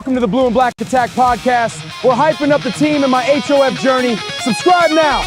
Welcome to the Blue and Black Attack podcast. We're hyping up the team in my HOF journey. Subscribe now.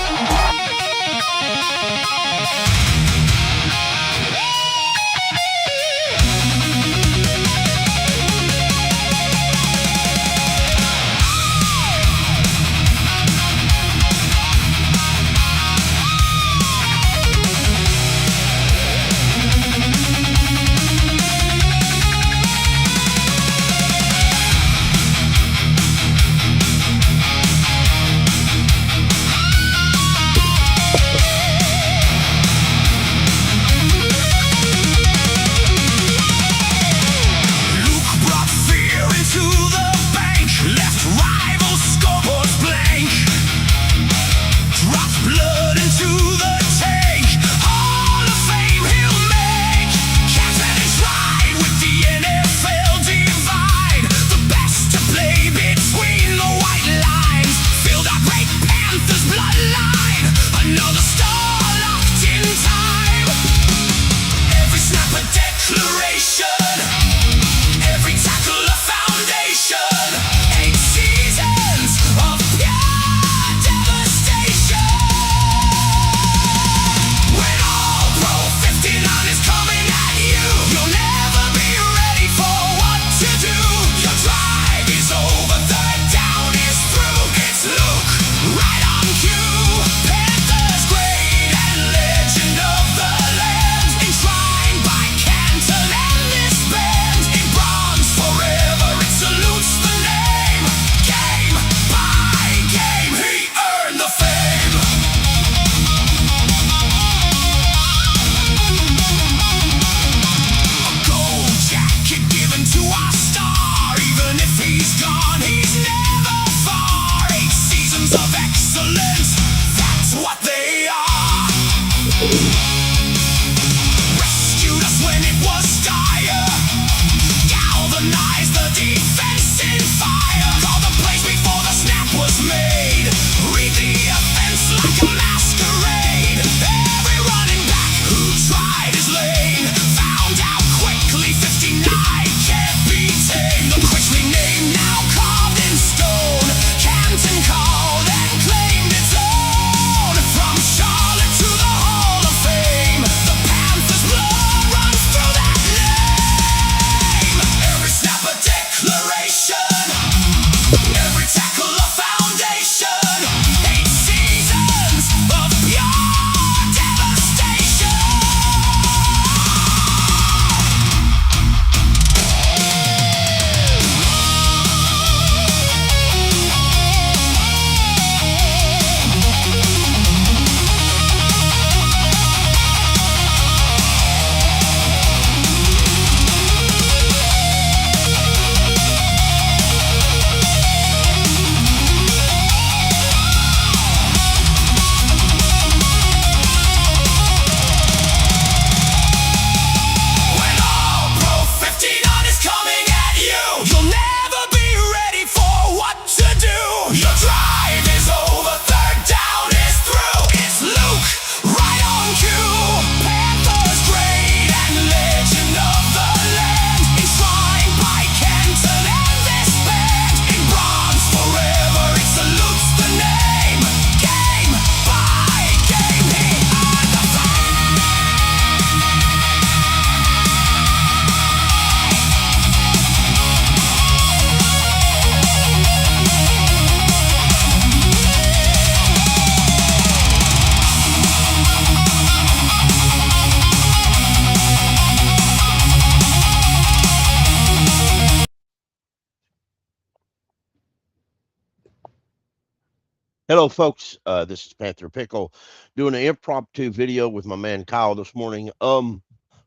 Hello, folks. This is Panther Pickle doing an impromptu video with my man Kyle this morning. Kyle,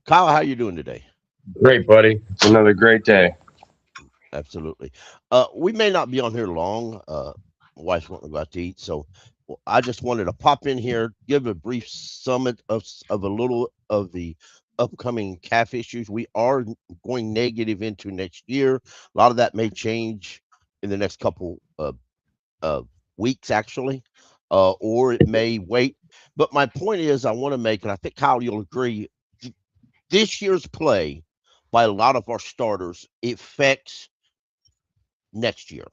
how you doing today? Great, buddy. It's another great day. Absolutely. We may not be on here long. My wife's wanting to go out to eat, so I just wanted to pop in here, give a brief summit of a little of the upcoming calf issues. We are going negative into next year. A lot of that may change in the next couple weeks, actually, or it may wait. But my point is, I want to make, and I think Kyle, you'll agree, this year's play by a lot of our starters affects next year.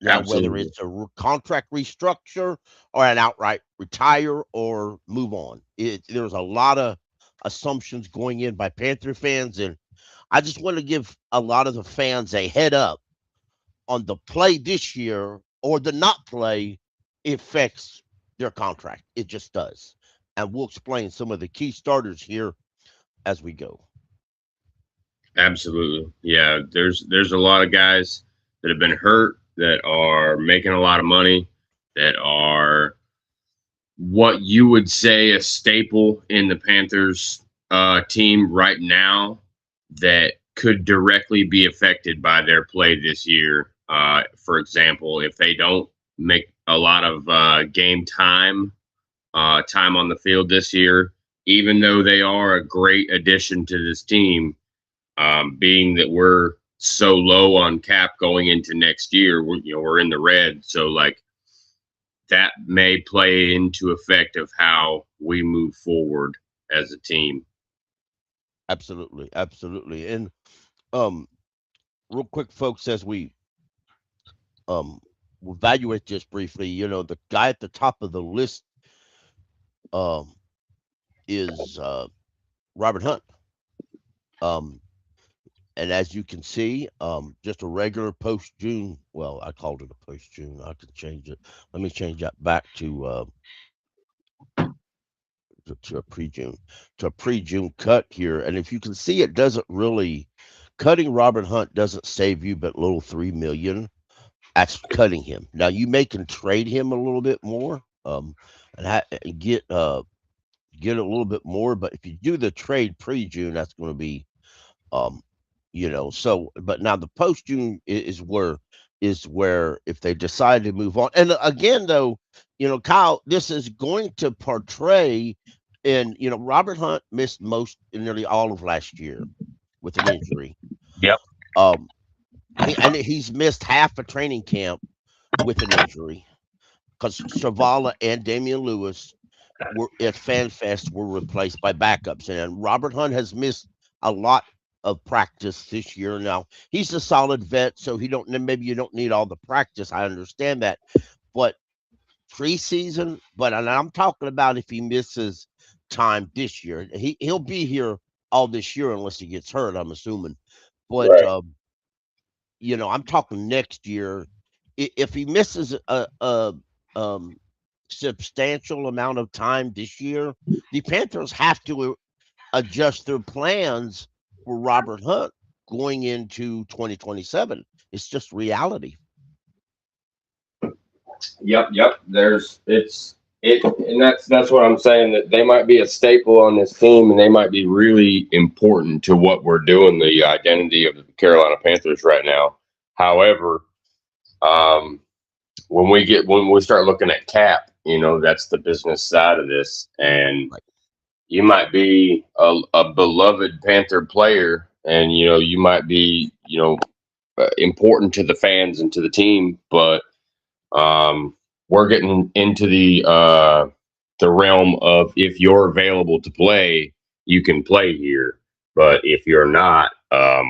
Now, whether Absolutely. it's a contract restructure or an outright retire or move on, there's a lot of assumptions going in by Panther fans, and I just want to give a lot of the fans a head up on the play this year or the not play affects their contract. It just does, and we'll explain some of the key starters here as we go. Absolutely. Yeah, there's a lot of guys that have been hurt that are making a lot of money that are what you would say a staple in the Panthers team right now that could directly be affected by their play this year. For example, if they don't make a lot of game time on the field this year, even though they are a great addition to this team, being that we're so low on cap going into next year, we're in the red. So like that may play into effect of how we move forward as a team. Absolutely, absolutely, and um, real quick, folks, as we um evaluate this briefly, the guy at the top of the list um is Robert Hunt. Um, and as you can see, just a regular post June. Well, I called it a post June. I could change it. Let me change that back to a pre June cut here. And if you can see, it doesn't really cutting Robert Hunt doesn't save you but little 3 million. That's cutting him. Now you may can trade him a little bit more, and get a little bit more. But if you do the trade pre June, that's going to be um so but now the post June is where if they decide to move on. And again, though, Kyle, this is going to portray, and Robert Hunt missed nearly all of last year with an injury. Yep. um and he's missed half a training camp with an injury because Chavala and Damian Lewis were at FanFest were replaced by backups, and Robert Hunt has missed a lot of practice this year. Now he's a solid vet, so maybe you don't need all the practice. I understand that, but preseason. But and I'm talking about if he misses time this year, he'll be here all this year unless he gets hurt. I'm assuming, but Right. I'm talking next year. If he misses a um, substantial amount of time this year, the Panthers have to adjust their plans for Robert Hunt going into 2027. It's just reality. Yep. And that's what I'm saying, that they might be a staple on this team and they might be really important to what we're doing, the identity of the Carolina Panthers right now. However, um, when we start looking at cap, that's the business side of this, and Right. you might be a beloved Panther player, and you might be important to the fans and to the team, but um, we're getting into the realm of, if you're available to play, you can play here. But if you're not,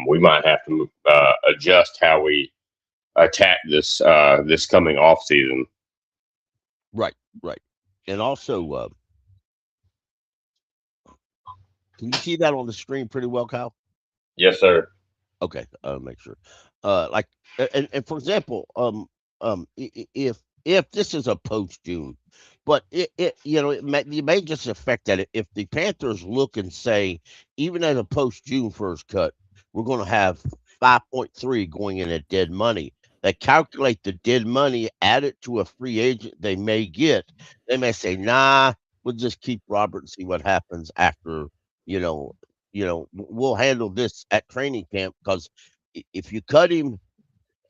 we might have to adjust how we attack this coming off season. Right, right. And also, can you see that on the screen pretty well, Kyle? Yes, sir. Okay, make sure. Like, and for example, if this is a post June, but it may just affect that if the Panthers look and say, even at a post June first cut, we're going to have 5.3 going in at dead money. They calculate the dead money, add it to a free agent they may get. They may say, nah, we'll just keep Robert and see what happens after. You know, we'll handle this at training camp because if you cut him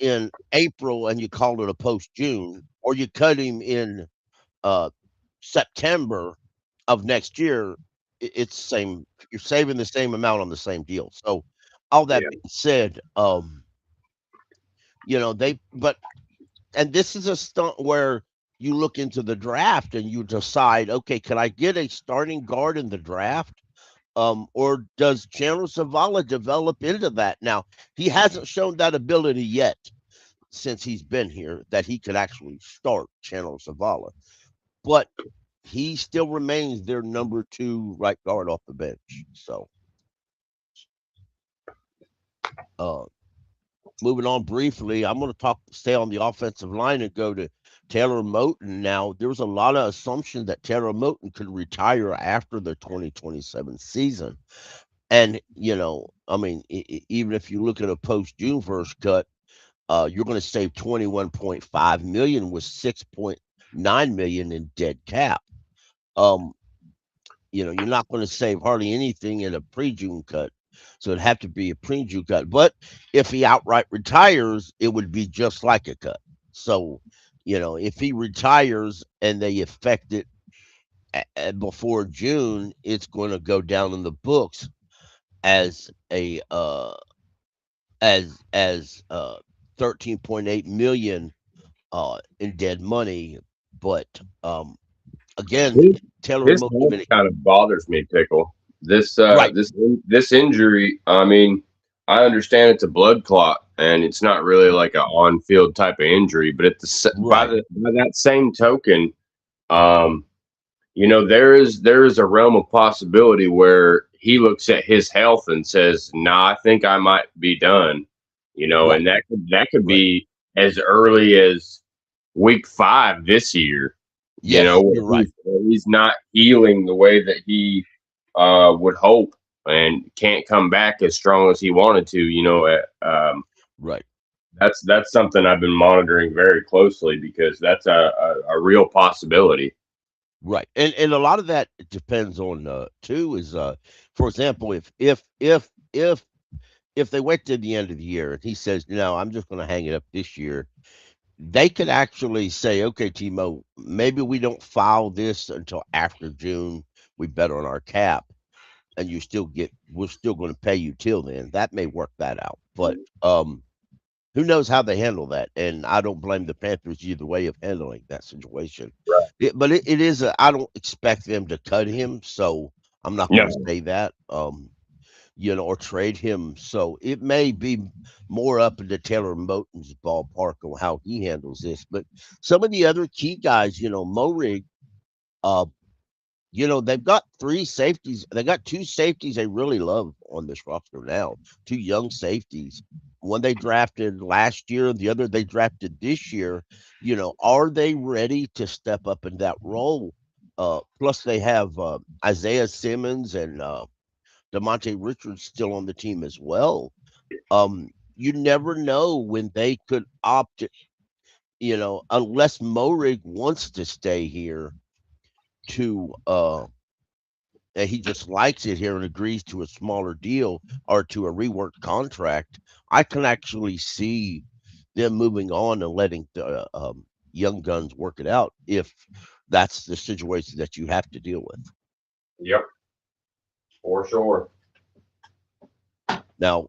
in April and you call it a post June, or you cut him in uh, September of next year, it's the same. You're saving the same amount on the same deal. So, all that Yeah. being said, and this is a stunt where you look into the draft and you decide, okay, can I get a starting guard in the draft? Or does Chandler Zavala develop into that? Now, he hasn't shown that ability yet. since he's been here that he could actually start Chandler Zavala, but he still remains their number 2 right guard off the bench. So, uh, moving on briefly, I'm going to stay on the offensive line and go to Taylor Moton. Now, there was a lot of assumption that Taylor Moton could retire after the 2027 season. And, I mean, even if you look at a post June 1st cut, you're going to save 21.5 million with 6.9 million in dead cap. Um, you're not going to save hardly anything in a pre-June cut. So it'd have to be a pre-June cut. But if he outright retires, it would be just like a cut. So, if he retires and they effect it before June, it's going to go down in the books as a as 13.8 million in dead money. But again, His, Taylor his Moton health even kind of bothers me, Pickle. right, This injury. I mean, I understand it's a blood clot and it's not really like an on-field type of injury, but right, by that same token, um, there is a realm of possibility where he looks at his health and says, "Nah, I think I might be done." right, And that could right. be as early as week 5 this year. Yes, Where you're right. he's not healing the way that he would hope, and can't come back as strong as he wanted to. Right, That's something I've been monitoring very closely because that's a real possibility. right. And a lot of that depends on too is for example, if they wait to the end of the year and he says, no, I'm just going to hang it up this year, they could actually say, okay, Timo, maybe we don't file this until after June. We bet on our cap, and we're still going to pay you till then. That may work that out, but who knows how they handle that? And I don't blame the Panthers either way of handling that situation. But it is I don't expect them to cut him, so I'm not going to No, say that. Or trade him. So it may be more up into Taylor Moton's ballpark on how he handles this. But some of the other key guys, Morig, uh, they've got 3 safeties. They got 2 safeties they really love on this roster now. 2 young safeties. One they drafted last year, the other they drafted this year. Are they ready to step up in that role? Plus, they have Isaiah Simmons and DeMonte Richards still on the team as well. You never know when they could opt, unless Morig wants to stay here to and he just likes it here and agrees to a smaller deal or to a reworked contract. I can actually see them moving on and letting the young guns work it out if that's the situation that you have to deal with. yep, for sure. Now,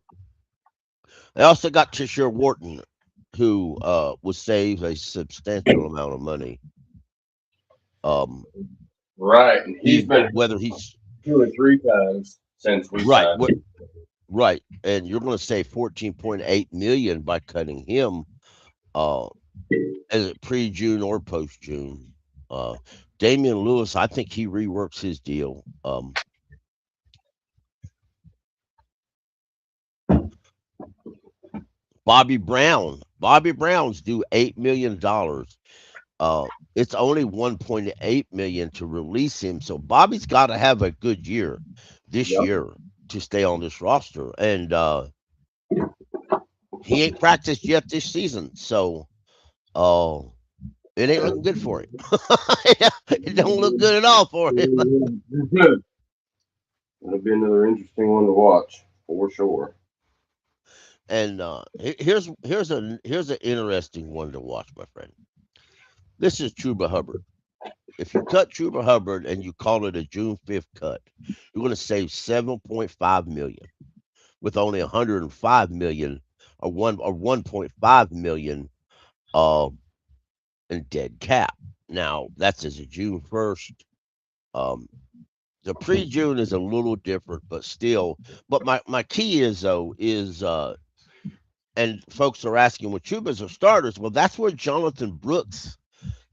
I also got Tishir Wharton, who was saved a substantial amount of money. Um, Right, and he's even been whether he's 2 or 3 times since we right, signed him. right, and you're going to save 14.8 million by cutting him, uh, as it pre-June or post-June. Uh, Damian Lewis, I think he reworks his deal. Bobby Brown's due $8 million. It's only 1.8 million to release him. So Bobby's got to have a good year this Yep. year to stay on this roster. And he ain't practiced yet this season. So uh it ain't looking good for him. It don't look good at all for him. It'll be another interesting one to watch for sure. And here's an interesting one to watch, my friend. This is Chuba Hubbard. If you cut Chuba Hubbard and you call it a June 5th cut, you're going to save 7.5 million with only 105 million or 1.5 million uh, in dead cap. Now that's as of June 1st. Um, the pre-June is a little different, but still. But my key is though is and folks are asking, well, Chuba's are starters. Well, that's where Jonathan Brooks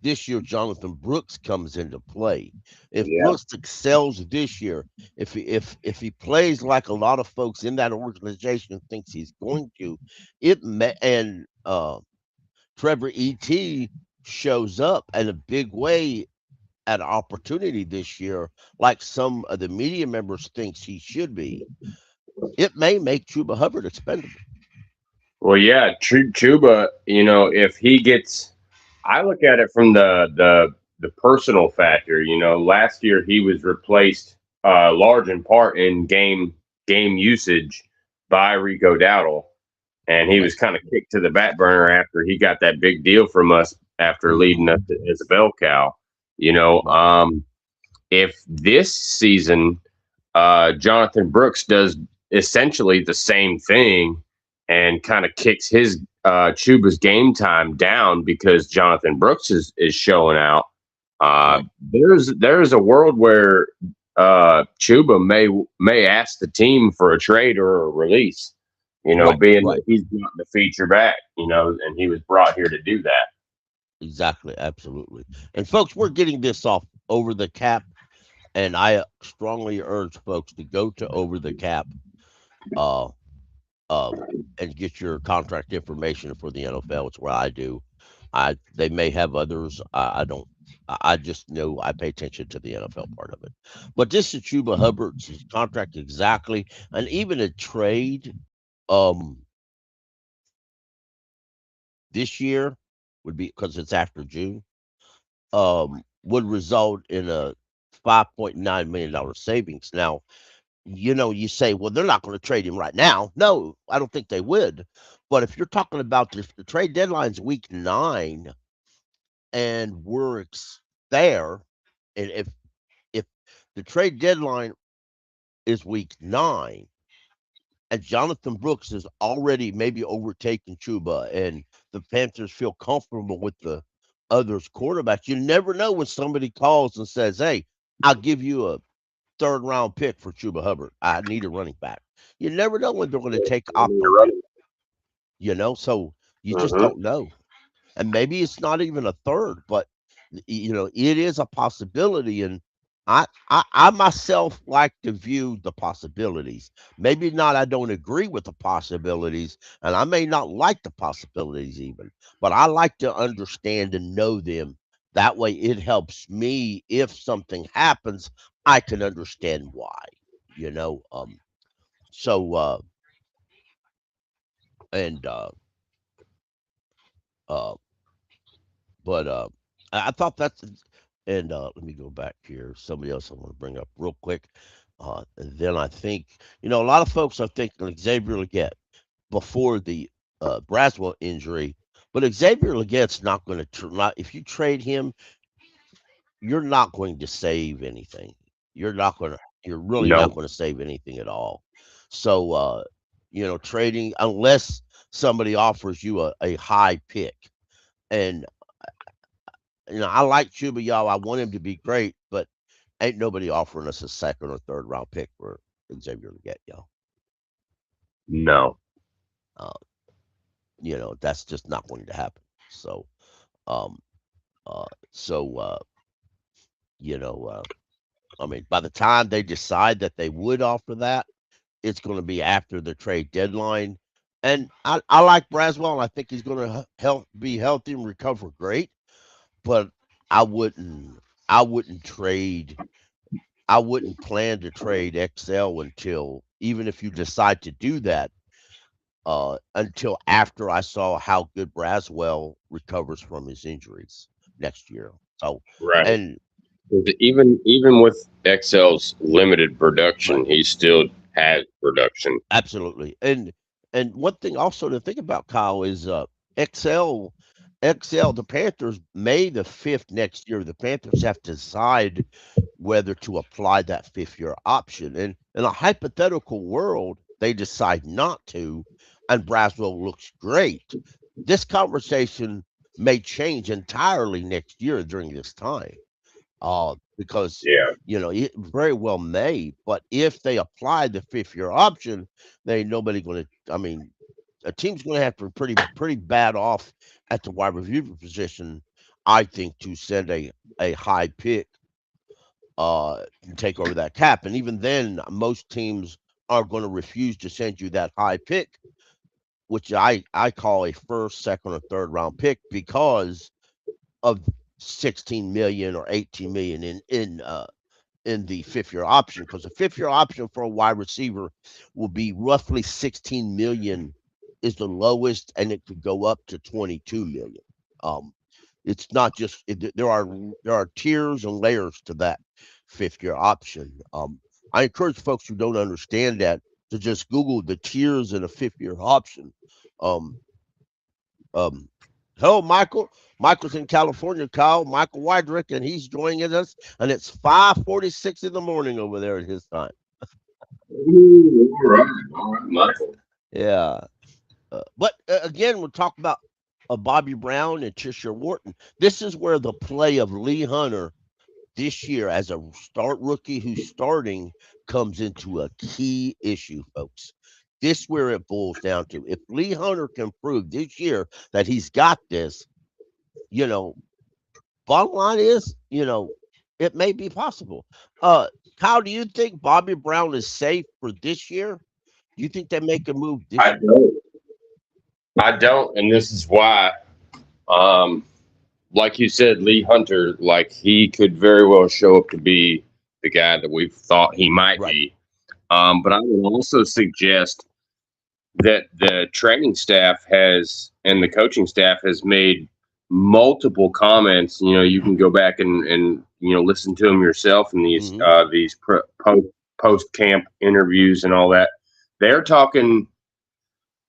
this year. Jonathan Brooks comes into play. If Yeah. Brooks excels this year, if he plays like a lot of folks in that organization thinks he's going to, it may, and Trevor Et shows up in a big way at an opportunity this year, like some of the media members thinks he should be. It may make Chuba Hubbard expendable. Well, yeah, Chuba, if he gets, I look at it from the personal factor. Last year he was replaced large in part in game usage by Rico Dowdle, and he Right. was kind of kicked to the back burner after he got that big deal from us after leading us as a bell cow. You know, Right. if this season Jonathan Brooks does essentially the same thing and kind of kicks his Chuba's game time down because Jonathan Brooks is showing out. Uh, Right. there's a world where Chuba may ask the team for a trade or a release. Right. Being Right. that he's got the feature back, and he was brought here to do that. Exactly. Absolutely. And folks, we're getting this off Over the Cap, and I strongly urge folks to go to Over the Cap, uh, and get your contract information for the NFL. It's where I do. They may have others. I don't. I just know I pay attention to the NFL part of it. But this is Chuba Hubbard's his contract exactly, and even a trade um this year would be because it's after June, would result in a $5.9 million savings. Now, you say, well, they're not going to trade him right now. No, I don't think they would. But if you're talking about the trade deadline's week 9 and there, and if the trade deadline is week 9 and Jonathan Brooks is already maybe overtaking Chuba and the Panthers feel comfortable with the others quarterback, you never know when somebody calls and says, hey, I'll give you a third round pick for Chuba Hubbard. I need a running back. You never know when they're going to take opt on You're that, so you just right. don't know. And maybe it's not even a third, but it is a possibility. And I myself like to view the possibilities. Maybe not, I don't agree with the possibilities, and I may not like the possibilities even, but I like to understand and know them. That way it helps me if something happens, I can understand why, you know. So and uh but I thought that's and let me go back here. Somebody else I want to bring up real quick. And then I think a lot of folks are thinking Xavier Leggett before the Braswell injury, but Xavier Leggett's not going to not if you trade him, you're not going to save anything. You're not going to. You're really not No, going to save anything at all. So trading unless somebody offers you a high pick and I like Chuba, y'all. I want him to be great, but ain't nobody offering us a second or third round pick for Xavier Leggett, y'all. no. Uh, that's just not going to happen. So, um, so you know, I mean, by the time they decide that they would offer that, it's going to be after the trade deadline. And I like Braswell, and I think he's going to be healthy and recover great. But I wouldn't, I wouldn't trade I wouldn't plan to trade XL until even if you decide to do that, until after I saw how good Braswell recovers from his injuries next year. So Right. and 'Cause even with XL's limited right, production, he still has production. absolutely. And one thing also to think about, Kyle, is XL XL, the Panthers May the 5th next year, the Panthers have to decide whether to apply that 5th-year option. And in a hypothetical world, they decide not to, and Braswell looks great. This conversation may change entirely next year during this time, because Yeah. it very well may. But if they apply the 5th-year option, they ain't nobody going to. I mean, a team's going to have to be pretty bad off at the wide receiver position, I think, to send a high pick and take over that cap. And even then, most teams are going to refuse to send you that high pick, which I call a first, second, or third round pick because of 16 million or 18 million in the fifth year option. Because the fifth year option for a wide receiver will be roughly 16 million is the lowest, and it could go up to 22 million. Um, it's not just there are tiers and layers to that fifth year option. I encourage folks who don't understand that to just Google the tiers in a fifth year option. Um, um, hello, Michael. Michael's in California, Kyle. Michael Wydrick, and he's joining us, and it's 5:46 in the morning over there at his time. Ooh, all right, Michael. Yeah. But again, we'll talk about Bobby Brown and Trisha Wharton. This is where the play of Lee Hunter this year as a start rookie who's starting comes into a key issue, folks. This where it boils down to. If Lee Hunter can prove this year that he's got this, you know, bottom line is, it may be possible. Kyle, do you think Bobby Brown is safe for this year? Do you think they make a move this I year? don't. I don't, and this is why. Um, like you said, Lee Hunter, like he could very well show up to be the guy that we thought he might Right. be. But I would also suggest that the training staff has and the coaching staff has made multiple comments. You know, you can go back and listen to them yourself in Hmm. these post camp interviews and all that. They're talking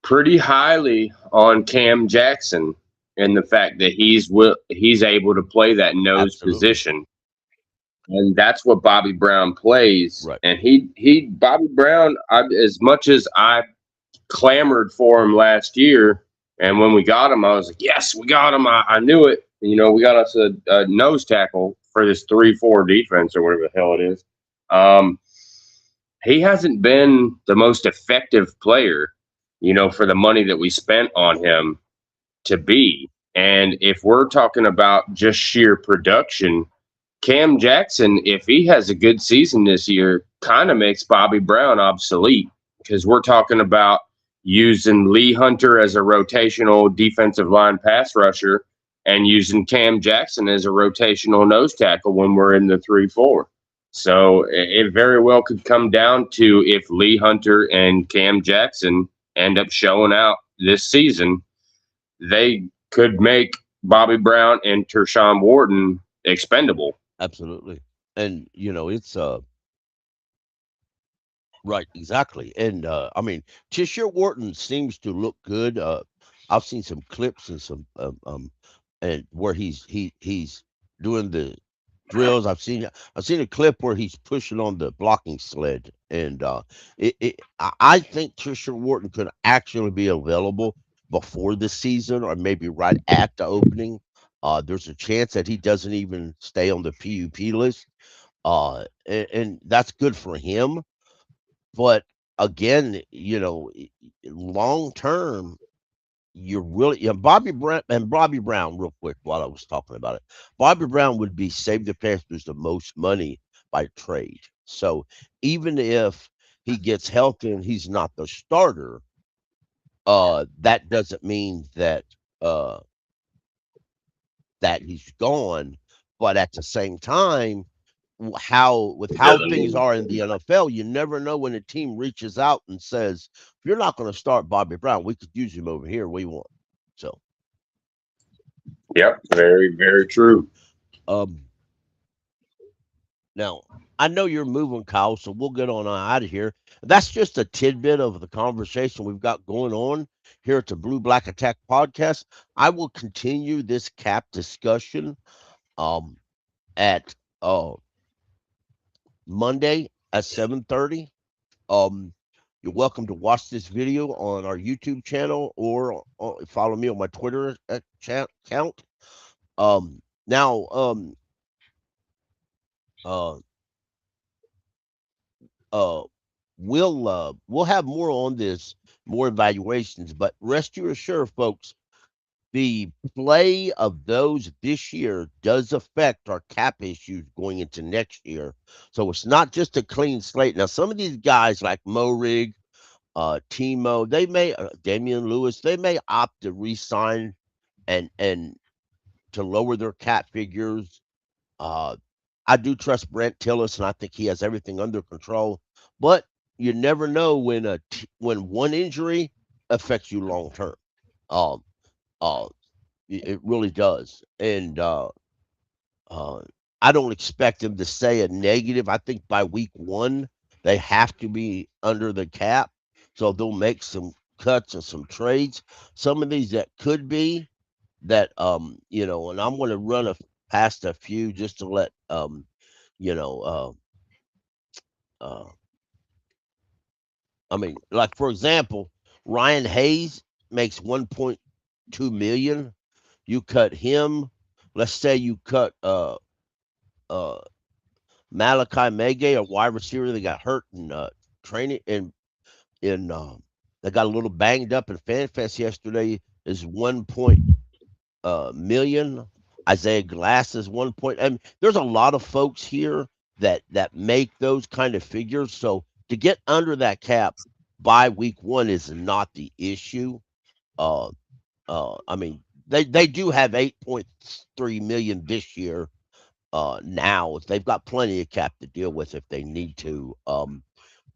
pretty highly on Cam Jackson and the fact that he's able to play that nose Absolutely. position, and that's what Bobby Brown plays. Right. And he Bobby Brown, as much as I clamored for him last year, and when we got him, I was like, yes, we got him. I knew it. You know, we got us a nose tackle for this 3-4 defense or whatever the hell it is. Um, he hasn't been the most effective player, for the money that we spent on him to be. And if we're talking about just sheer production, Cam Jackson, if he has a good season this year, kind of makes Bobby Brown obsolete because we're talking about using Lee Hunter as a rotational defensive line pass rusher and using Cam Jackson as a rotational nose tackle when we're in the 3-4. So it very well could come down to if Lee Hunter and Cam Jackson end up showing out this season, they could make Bobby Brown and Tershawn Wharton expendable. Absolutely. And it's right, exactly. And I mean, Tishire Wharton seems to look good. I've seen some clips and some and where he's doing the drills. I've seen a clip where he's pushing on the blocking sled, and I think Trisha Wharton could actually be available before the season or maybe right at the opening. There's a chance that he doesn't even stay on the PUP list, and that's good for him. But again, long term, you're really Bobby Brown, real quick, while I was talking about it. Bobby Brown would be save the Panthers the most money by trade. So even if he gets healthy and he's not the starter, that doesn't mean uh that he's gone. But at the same time, It how doesn't things mean are in the NFL, you never know when a team reaches out and says, "If you're not going to start Bobby Brown, we could use him over here. We want." So, Yep, very, very true. um, now I know you're moving, Kyle, so we'll get on out of here. That's just a tidbit of the conversation we've got going on here at the Blue Black Attack podcast. I will continue this cap discussion um at Monday at 7:30. Um, you're welcome to watch this video on our YouTube channel or follow me on my Twitter account. Now, uh, uh, we'll have more on this more evaluations. But rest you assured, folks, the play of those this year does affect our cap issues going into next year. So it's not just a clean slate. Now, some of these guys like Morig, Timo, they may Damian Lewis, they may opt to re-sign and to lower their cap figures. I do trust Brent Tillis, and I think he has everything under control. But you never know when one injury affects you long term. Um, uh, it really does, and uh, I don't expect them to say a negative. I think by week one they have to be under the cap, so they'll make some cuts and some trades. Some of these that could be that and I'm going to run past a few just to let you know uh I mean, like for example, Ryan Hayes makes 1.2 million. You cut him. Let's say you cut uh Malachi Mege, a wide receiver that got hurt in training in that got a little banged up in Fan Fest yesterday is 1 million. Isaiah Glass is 1 point. I mean, there's a lot of folks here that make those kind of figures. So to get under that cap by week one is not the issue. Uh, I mean, they do have 8.3 million this year. Now they've got plenty of cap to deal with if they need to.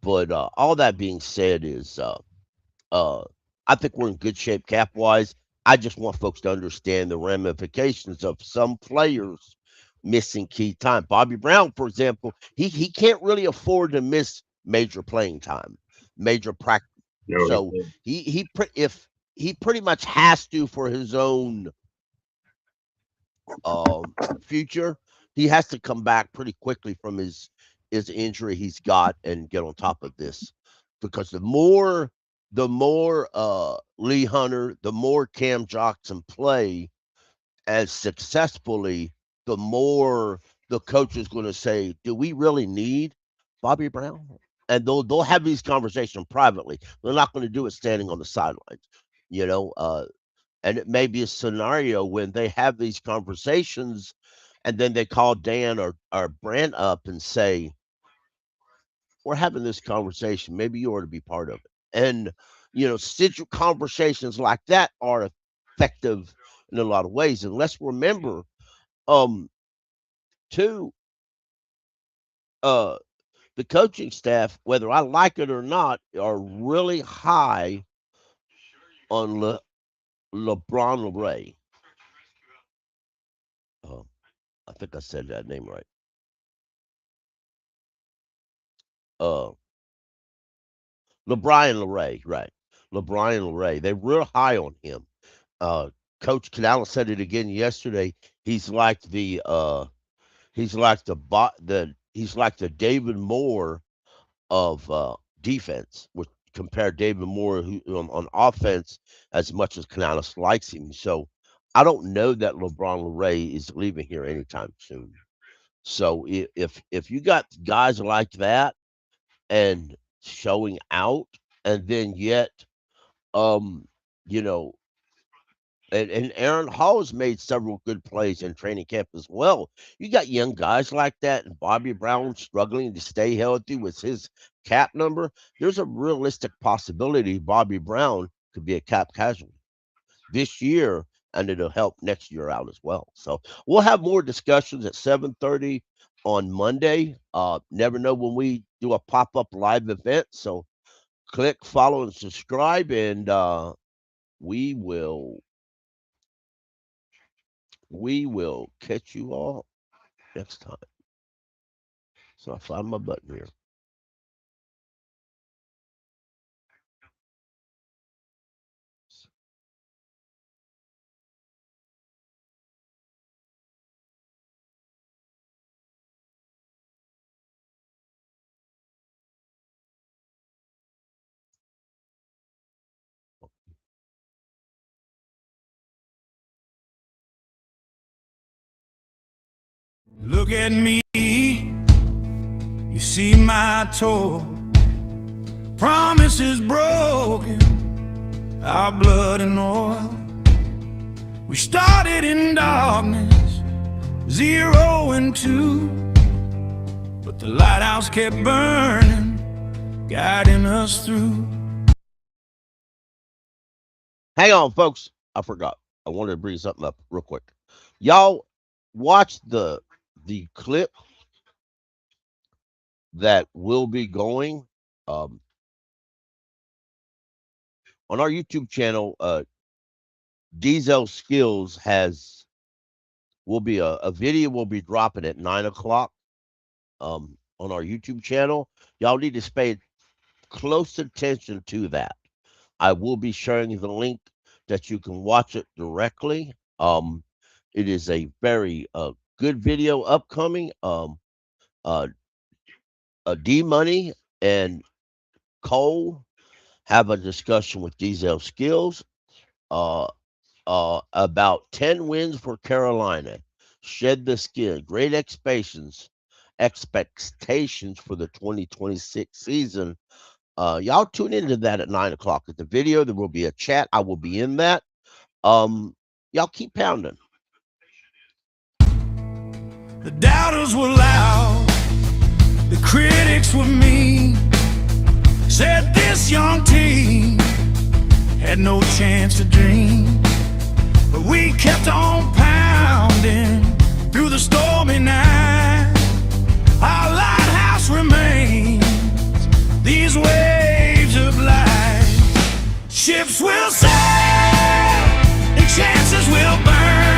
But all that being said is uh, I think we're in good shape cap wise. I just want folks to understand the ramifications of some players missing key time. Bobby Brown, for example, he can't really afford to miss major playing time, major practice. No, So if he pretty much has to for his own future, he has to come back pretty quickly from his injury he's got and get on top of this because the more Lee Hunter, the more Cam Johnson play as successfully, the more the coach is going to say, "Do we really need Bobby Brown?" And they'll have these conversations privately. They're not going to do it standing on the sidelines, you know. And it may be a scenario when they have these conversations, and then they call Dan or Brand up and say, "We're having this conversation. Maybe you ought to be part of it." And conversations like that are effective in a lot of ways. And let's remember, um, too, uh, the coaching staff, whether I like it or not, are really high on LeBron Ray. I think I said that name right. Uh, LeBron Ray, right? LeBron Ray. They're real high on him. Uh, Coach Canales said it again yesterday. He's like he's like the David Moore of defense, which compare David Moore who on offense as much as Canales likes him. So I don't know that LeBron Ray is leaving here anytime soon. So if you got guys like that and showing out, and then yet um you know and Aaron Hall's made several good plays in training camp as well. You got young guys like that, and Bobby Brown struggling to stay healthy with his cap number. There's a realistic possibility Bobby Brown could be a cap casualty this year, and it'll help next year out as well. So we'll have more discussions at 7:30 on Monday. Never know when we do a pop-up live event. So click, follow, and subscribe, and we will catch you all next time. So I find my button here. Look at me, you see my toy, promises broken, our blood and oil. We started in darkness, 0 and 2, but the lighthouse kept burning, guiding us through. Hang on, folks. I forgot. I wanted to bring something up real quick. Y'all watch the clip that will be going on our YouTube channel. Diesel Skills will be a video will be dropping at 9 o'clock on our YouTube channel. Y'all need to pay close attention to that. I will be sharing the link that you can watch it directly. It is a very good video upcoming. D Money and Cole have a discussion with Diesel Skills about 10 wins for Carolina. Shed the skin. Great expectations for the 2026 season. Y'all tune into that at 9 o'clock. At the video, there will be a chat. I will be in that. Y'all keep pounding. The doubters were loud, the critics were mean. Said this young team had no chance to dream. But we kept on pounding through the stormy night. Our lighthouse remains these waves of light. Ships will sail and chances will burn.